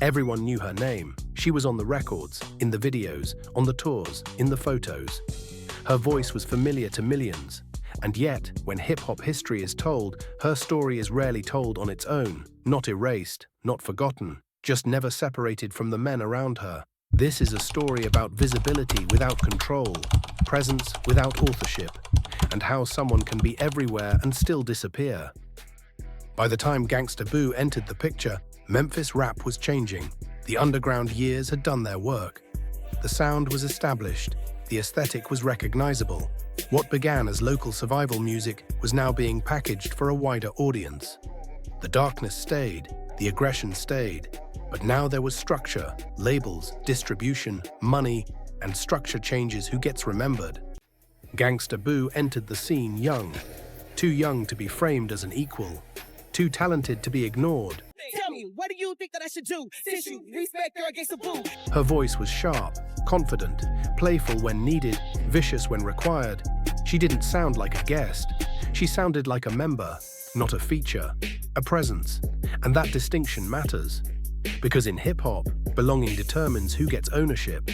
Everyone knew her name. She was on the records, in the videos, on the tours, in the photos. Her voice was familiar to millions. And yet, when hip-hop history is told, her story is rarely told on its own, not erased, not forgotten, just never separated from the men around her. This is a story about visibility without control, presence without authorship, and how someone can be everywhere and still disappear. By the time Gangsta Boo entered the picture, Memphis rap was changing. The underground years had done their work. The sound was established. The aesthetic was recognizable. What began as local survival music was now being packaged for a wider audience. The darkness stayed, the aggression stayed, but now there was structure, labels, distribution, money, and structure changes who gets remembered. Gangsta Boo entered the scene young, too young to be framed as an equal, too talented to be ignored. Tell me, what do you think that I should do since you respect her against the boo? Her voice was sharp, confident, playful when needed, vicious when required. She didn't sound like a guest. She sounded like a member, not a feature, a presence. And that distinction matters. Because in hip-hop, belonging determines who gets ownership.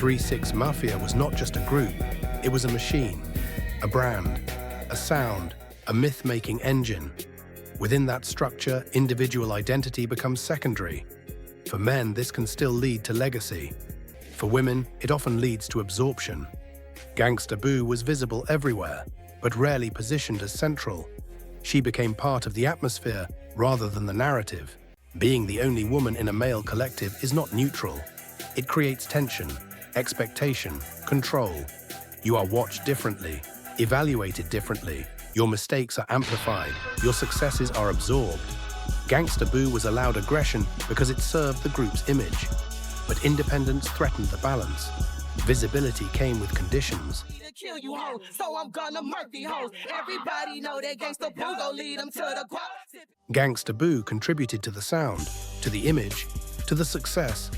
3-6 Mafia was not just a group, it was a machine, a brand, a sound, a myth-making engine. Within that structure, individual identity becomes secondary. For men, this can still lead to legacy. For women, it often leads to absorption. Gangsta Boo was visible everywhere, but rarely positioned as central. She became part of the atmosphere rather than the narrative. Being the only woman in a male collective is not neutral. It creates tension, expectation, control. You are watched differently, evaluated differently. Your mistakes are amplified, your successes are absorbed. Gangsta Boo was allowed aggression because it served the group's image. But independence threatened the balance. Visibility came with conditions. Kill you hoes, so I'm gonna murk these hoes. Everybody know that Gangsta Boo gon' lead them to the quad. Gangsta Boo contributed to the sound, to the image, to the success.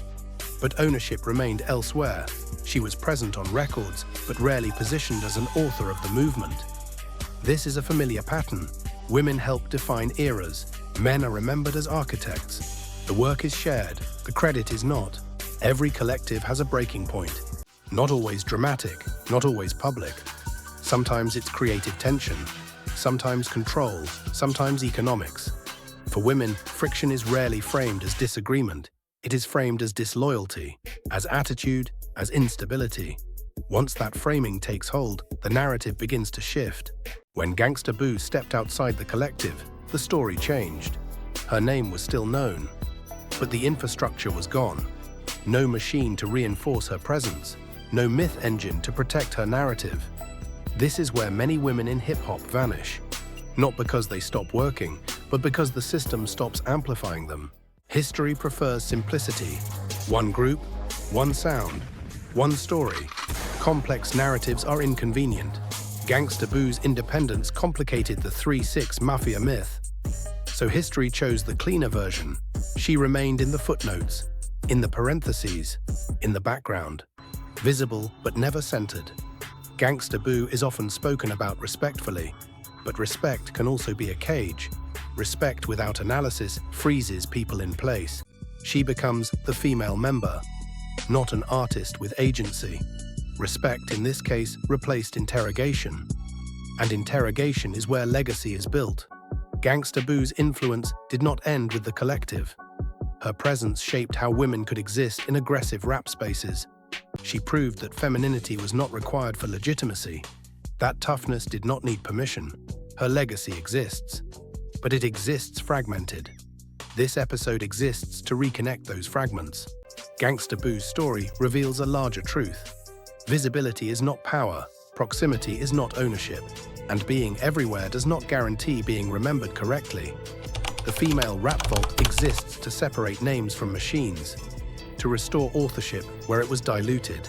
But ownership remained elsewhere. She was present on records, but rarely positioned as an author of the movement. This is a familiar pattern. Women help define eras. Men are remembered as architects. The work is shared, the credit is not. Every collective has a breaking point. Not always dramatic, not always public. Sometimes it's creative tension, sometimes control, sometimes economics. For women, friction is rarely framed as disagreement. It is framed as disloyalty, as attitude, as instability. Once that framing takes hold, the narrative begins to shift. When Gangsta Boo stepped outside the collective, the story changed. Her name was still known, but the infrastructure was gone. No machine to reinforce her presence, no myth engine to protect her narrative. This is where many women in hip-hop vanish. Not because they stop working, but because the system stops amplifying them. History prefers simplicity. One group, one sound, one story. Complex narratives are inconvenient. Gangsta Boo's independence complicated the 3-6 Mafia myth. So history chose the cleaner version. She remained in the footnotes, in the parentheses, in the background. Visible but never centered. Gangsta Boo is often spoken about respectfully, but respect can also be a cage. Respect without analysis freezes people in place. She becomes the female member, not an artist with agency. Respect, in this case, replaced interrogation. And interrogation is where legacy is built. Gangsta Boo's influence did not end with the collective. Her presence shaped how women could exist in aggressive rap spaces. She proved that femininity was not required for legitimacy. That toughness did not need permission. Her legacy exists, but it exists fragmented. This episode exists to reconnect those fragments. Gangsta Boo's story reveals a larger truth. Visibility is not power, proximity is not ownership, and being everywhere does not guarantee being remembered correctly. The female rap vault exists to separate names from machines, to restore authorship where it was diluted.